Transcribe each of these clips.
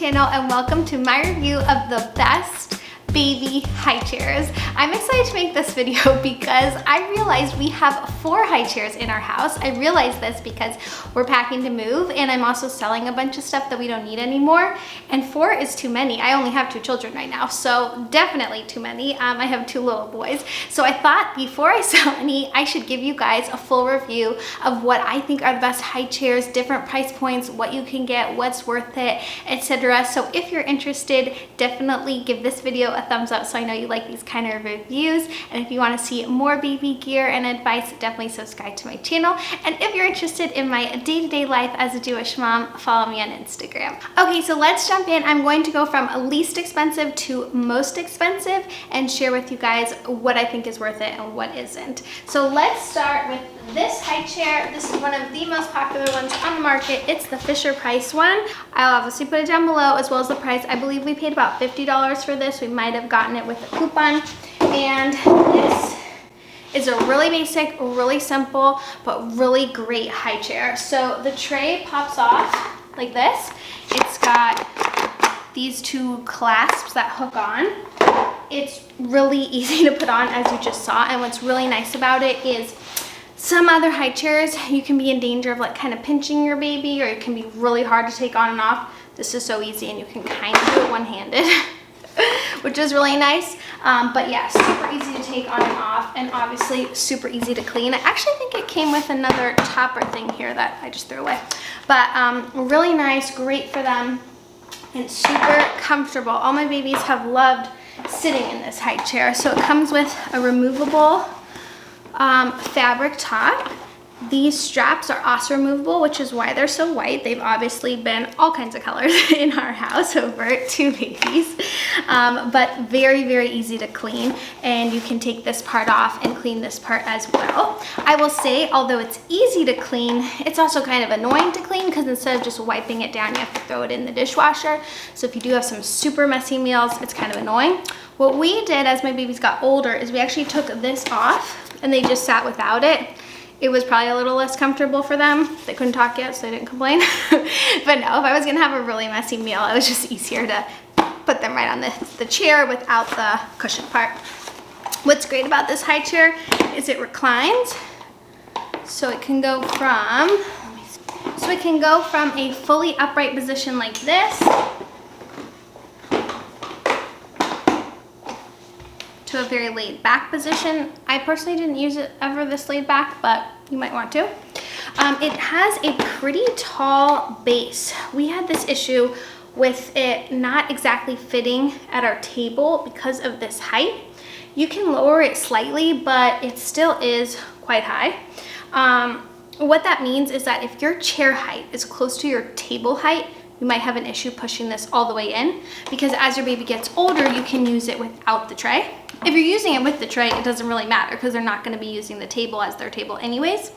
channel and welcome to my review of the best baby high chairs. I'm excited to make this video because I realized we have 4 high chairs in our house. I realized this because we're packing to move and I'm also selling a bunch of stuff that we don't need anymore, and 4 is too many. I only have 2 children right now, so definitely too many. I have 2 little boys. So I thought before I sell any, I should give you guys a full review of what I think are the best high chairs, different price points, what you can get, what's worth it, etc. So if you're interested, definitely give this video a thumbs up so I know you like these kind of reviews. And if you want to see more baby gear and advice, definitely subscribe to my channel. And if you're interested in my day-to-day life as a Jewish mom, follow me on Instagram. Okay, so let's jump in. I'm going to go from least expensive to most expensive and share with you guys what I think is worth it and what isn't. So let's start with this high chair. This is one of the most popular ones on the market. It's the Fisher Price one. I'll obviously put it down below as well as the price. I believe we paid about $50 for this. We might have gotten it with a coupon. And this is a really basic, really simple, but really great high chair. So the tray pops off like this. It's got these 2 clasps that hook on. It's really easy to put on, as you just saw. And what's really nice about it is some other high chairs, you can be in danger of like kind of pinching your baby, or it can be really hard to take on and off. This is so easy and you can kind of do it one-handed, which is really nice. But yeah, super easy to take on and off, and obviously super easy to clean. I actually think it came with another topper thing here that I just threw away. But really nice, great for them, and super comfortable. All my babies have loved sitting in this high chair. So it comes with a removable fabric top. These straps are also removable, which is why they're so white. They've obviously been all kinds of colors in our house over 2 babies, but very, very easy to clean. And you can take this part off and clean this part as well. I will say, although it's easy to clean, it's also kind of annoying to clean because instead of just wiping it down, you have to throw it in the dishwasher. So if you do have some super messy meals, it's kind of annoying. What we did as my babies got older is we actually took this off and they just sat without it. It was probably a little less comfortable for them. They couldn't talk yet, so they didn't complain. But no, if I was gonna have a really messy meal, it was just easier to put them right on the chair without the cushion part. What's great about this high chair is it reclines. So it can go from, a fully upright position like this to a very laid back position. I personally didn't use it ever this laid back, but you might want to. It has a pretty tall base. We had this issue with it not exactly fitting at our table because of this height. You can lower it slightly, but it still is quite high. What that means is that if your chair height is close to your table height, you might have an issue pushing this all the way in, because as your baby gets older, you can use it without the tray. If you're using it with the tray, it doesn't really matter because they're not going to be using the table as their table anyways.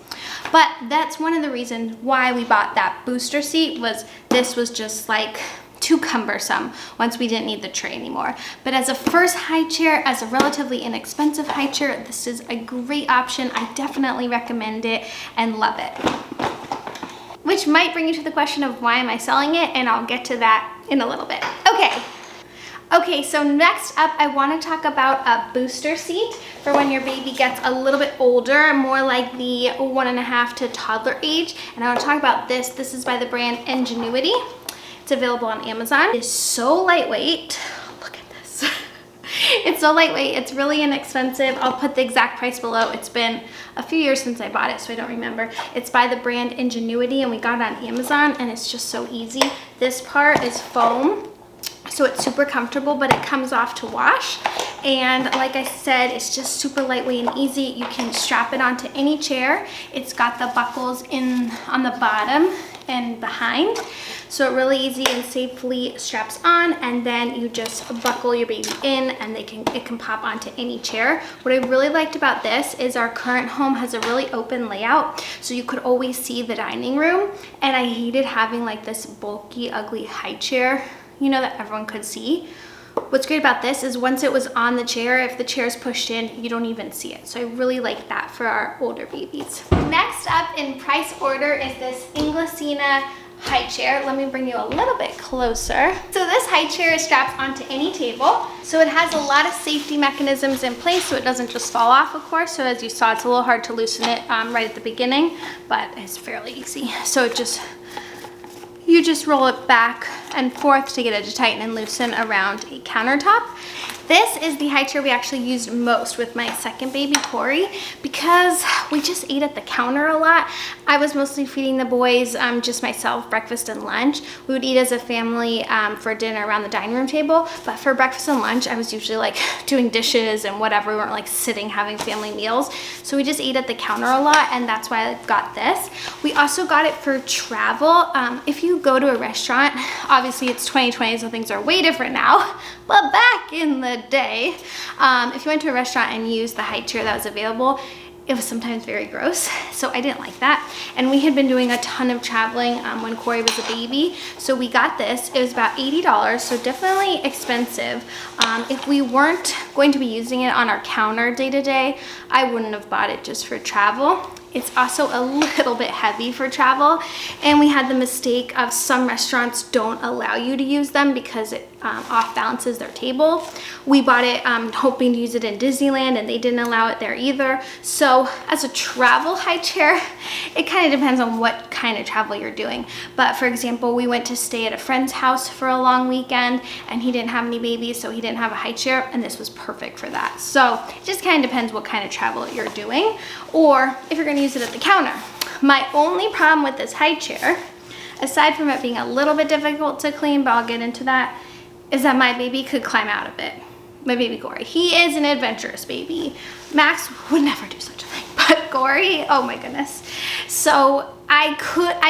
But that's one of the reasons why we bought that booster seat, was this was just like too cumbersome once we didn't need the tray anymore. But as a first high chair, as a relatively inexpensive high chair, this is a great option. I definitely recommend it and love it. Which might bring you to the question of why am I selling it, and I'll get to that in a little bit. Okay, so next up, I want to talk about a booster seat for when your baby gets a little bit older, more like the 1.5 to toddler age. And I want to talk about this. This is by the brand Ingenuity. It's available on Amazon. It's so lightweight. Look at this. It's so lightweight. It's really inexpensive. I'll put the exact price below. It's been a few years since I bought it, so I don't remember. It's by the brand Ingenuity, and we got it on Amazon, and it's just so easy. This part is foam, so it's super comfortable, but it comes off to wash. And like I said, it's just super lightweight and easy. You can strap it onto any chair. It's got the buckles on the bottom and behind, so it really easy and safely straps on, and then you just buckle your baby in and it can pop onto any chair. What I really liked about this is our current home has a really open layout, so you could always see the dining room, and I hated having like this bulky, ugly high chair, you know, that everyone could see. What's great about this is once it was on the chair, if the chair is pushed in, you don't even see it. So I really like that for our older babies. Next up in price order is this Inglesina high chair. Let me bring you a little bit closer. So this high chair is strapped onto any table. So it has a lot of safety mechanisms in place so it doesn't just fall off, of course. So as you saw, it's a little hard to loosen it right at the beginning, but it's fairly easy. So you just roll it back and forth to get it to tighten and loosen around a countertop. This is the high chair we actually used most with my second baby, Corey, because we just ate at the counter a lot. I was mostly feeding the boys, just myself, breakfast and lunch. We would eat as a family for dinner around the dining room table, but for breakfast and lunch, I was usually like doing dishes and whatever. We weren't like sitting having family meals. So we just ate at the counter a lot, and that's why I got this. We also got it for travel. If you go to a restaurant, obviously it's 2020, so things are way different now, but back in the day, if you went to a restaurant and used the high chair that was available, it was sometimes very gross, so I didn't like that. And we had been doing a ton of traveling when Corey was a baby, so we got this. It was about $80, so definitely expensive. If we weren't going to be using it on our counter day to day, I wouldn't have bought it just for travel. It's also a little bit heavy for travel, and we had the mistake of some restaurants don't allow you to use them because it off balances their table. We bought it hoping to use it in Disneyland, and they didn't allow it there either. So as a travel high chair, it kind of depends on what kind of travel you're doing. But for example, we went to stay at a friend's house for a long weekend, and he didn't have any babies, so he didn't have a high chair, and this was perfect for that. So it just kind of depends what kind of travel you're doing, or if you're going to use it at the counter. My only problem with this high chair, aside from it being a little bit difficult to clean, but I'll get into that, is that my baby could climb out of it. My baby Corey. He is an adventurous baby. Max would never do such a thing, but Corey, oh my goodness. So I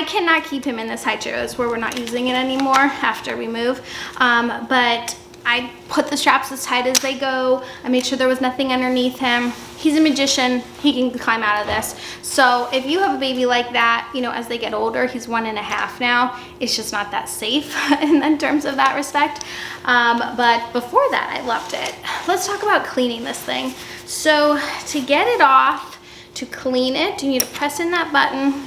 cannot keep him in this high chair. That's where we're not using it anymore after we move. But I put the straps as tight as they go. I made sure there was nothing underneath him. He's a magician. He can climb out of this. So if you have a baby like that, you know, as they get older, he's 1.5 now, it's just not that safe in terms of that respect. But before that, I loved it. Let's talk about cleaning this thing. So to get it off, to clean it, you need to press in that button.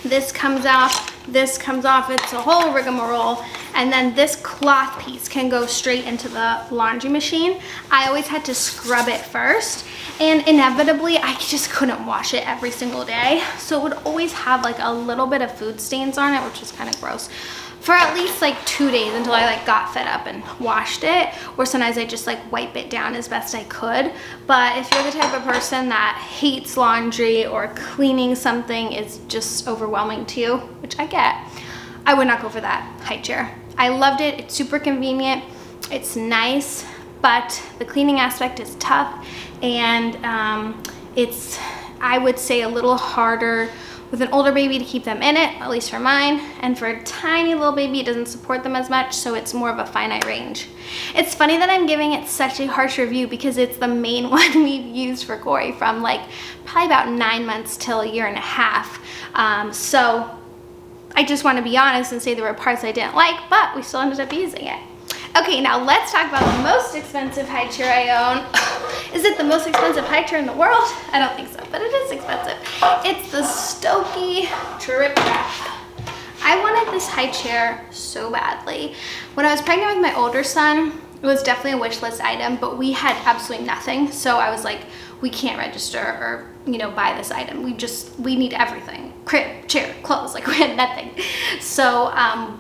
This comes off, this comes off. It's a whole rigmarole. And then this cloth piece can go straight into the laundry machine. I always had to scrub it first, and inevitably I just couldn't wash it every single day. So it would always have like a little bit of food stains on it, which is kind of gross, for at least like 2 days until I like got fed up and washed it, or sometimes I just like wipe it down as best I could. But if you're the type of person that hates laundry or cleaning something is just overwhelming to you, which I get, I would not go for that high chair. I loved it. It's super convenient. It's nice, but the cleaning aspect is tough, and it's, I would say, a little harder with an older baby to keep them in it, at least for mine, and for a tiny little baby, it doesn't support them as much, so it's more of a finite range. It's funny that I'm giving it such a harsh review because it's the main one we've used for Corey from like probably about 9 months till 1.5 years. So I just want to be honest and say there were parts I didn't like, but we still ended up using it. Okay, now let's talk about the most expensive high chair I own. Is it the most expensive high chair in the world? I don't think so, but it is expensive. It's the Stokke Tripp Trapp. I wanted this high chair so badly. When I was pregnant with my older son, it was definitely a wish list item, but we had absolutely nothing. So I was like, we can't register or, you know, buy this item. We need everything. Crib, chair, clothes, like we had nothing. So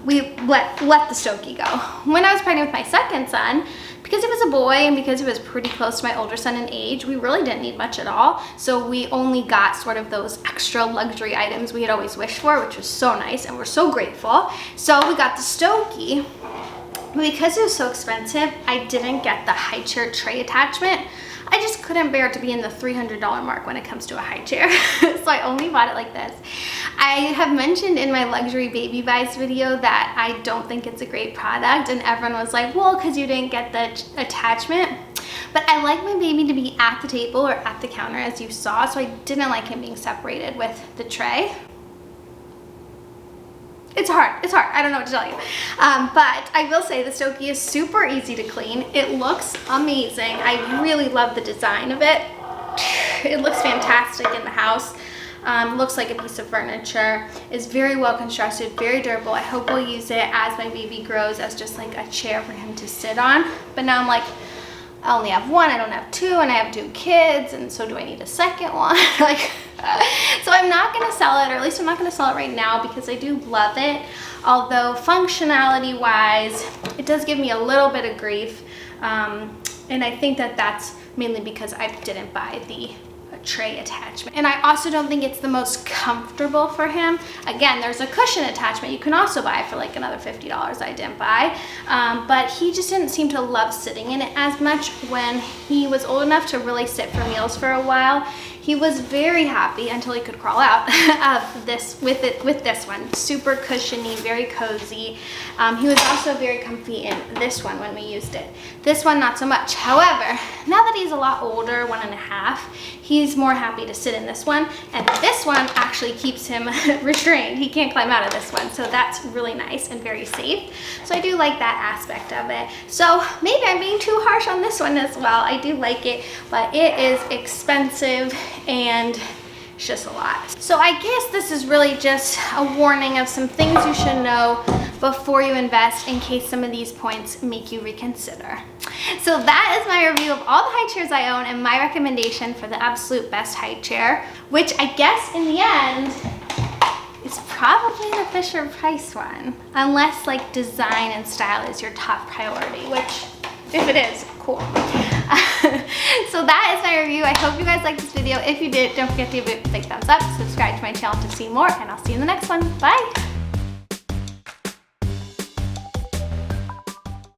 we let the Stokke go. When I was pregnant with my second son, because it was a boy and because he was pretty close to my older son in age, we really didn't need much at all. So we only got sort of those extra luxury items we had always wished for, which was so nice, and we're so grateful. So we got the Stokke. But because it was so expensive, I didn't get the high chair tray attachment. I just couldn't bear to be in the $300 mark when it comes to a high chair. So I only bought it like this. I have mentioned in my luxury baby buys video that I don't think it's a great product, and everyone was like, well, because you didn't get the attachment. But I like my baby to be at the table or at the counter, as you saw, so I didn't like him being separated with the tray. It's hard, I don't know what to tell you. But I will say the Stokke is super easy to clean. It looks amazing. I really love the design of it. It looks fantastic in the house. Looks like a piece of furniture. Is very well constructed, very durable. I hope we'll use it as my baby grows as just like a chair for him to sit on. But now I'm like, I only have one, I don't have two, and I have 2 kids, and so do I need a second one? Like, so I'm not gonna sell it, or at least I'm not gonna sell it right now because I do love it. Although functionality wise, it does give me a little bit of grief. And I think that that's mainly because I didn't buy the tray attachment. And I also don't think it's the most comfortable for him. Again, there's a cushion attachment you can also buy for like another $50 I didn't buy. But he just didn't seem to love sitting in it as much. When he was old enough to really sit for meals for a while, he was very happy until he could crawl out of this with this one. Super cushiony, very cozy. He was also very comfy in this one when we used it. This one, not so much. However, now that he's a lot older, 1.5, he's more happy to sit in this one. And this one actually keeps him restrained. He can't climb out of this one. So that's really nice and very safe. So I do like that aspect of it. So maybe I'm being too harsh on this one as well. I do like it, but it is expensive and it's just a lot. So I guess this is really just a warning of some things you should know before you invest, in case some of these points make you reconsider. So that is my review of all the high chairs I own and my recommendation for the absolute best high chair, which I guess in the end is probably the Fisher Price one, unless like design and style is your top priority, which if it is, cool. So that is my review. I hope you guys liked this video. If you did, don't forget to give it a big thumbs up, subscribe to my channel to see more, and I'll see you in the next one. Bye.